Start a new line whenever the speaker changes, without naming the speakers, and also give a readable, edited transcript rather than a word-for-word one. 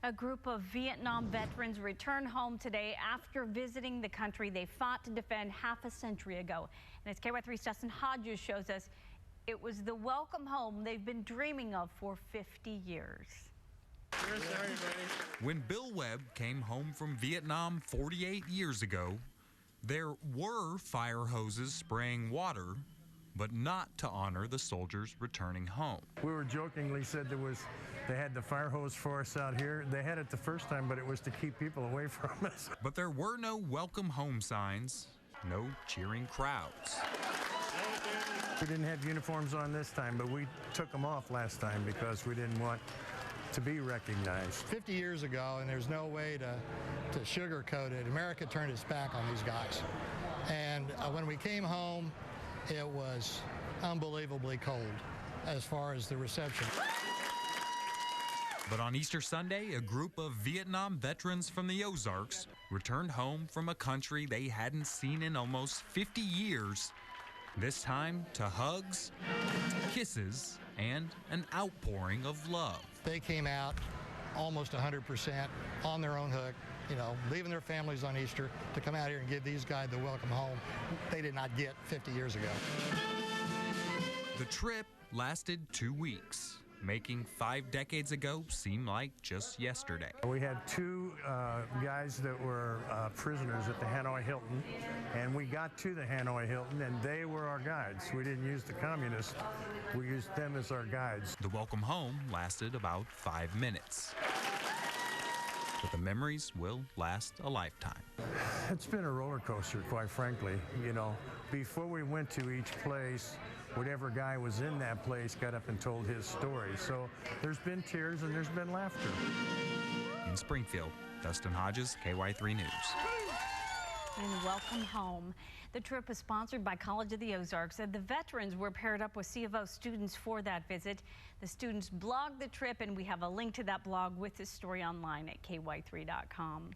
A group of Vietnam veterans returned home today after visiting the country they fought to defend half a century ago. And as KY3's Dustin Hodges shows us, it was the welcome home they've been dreaming of for 50 years.
When Bill Webb came home from Vietnam 48 years ago, there were fire hoses spraying water, but not to honor the soldiers returning home.
We were jokingly said they had the fire hose for us out here. They had it the first time, but it was to keep people away from us.
But there were no welcome home signs, no cheering crowds.
We didn't have uniforms on this time, but we took them off last time because we didn't want to be recognized.
50 years ago, and there's no way to sugarcoat it, America turned its back on these guys. And when we came home, it was unbelievably cold as far as the reception.
But on Easter Sunday, a group of Vietnam veterans from the Ozarks returned home from a country they hadn't seen in almost 50 years, this time to hugs, kisses, and an outpouring of love.
They came out almost 100% on their own hook, leaving their families on Easter to come out here and give these guys the welcome home they did not get 50 years ago.
The trip lasted 2 weeks, making 5 decades ago seem like just yesterday.
We had two guys that were prisoners at the Hanoi Hilton, and we got to the Hanoi Hilton, and they were our guides. We didn't use the communists. We used them as our guides.
The welcome home lasted about 5 minutes. But the memories will last a lifetime.
It's been a roller coaster, quite frankly. Before we went to each place, whatever guy was in that place got up and told his story. So there's been tears and there's been laughter.
In Springfield, Dustin Hodges, KY3 News.
And welcome home. The trip was sponsored by College of the Ozarks, and the veterans were paired up with C of O students for that visit. The students blogged the trip, and we have a link to that blog with this story online at ky3.com.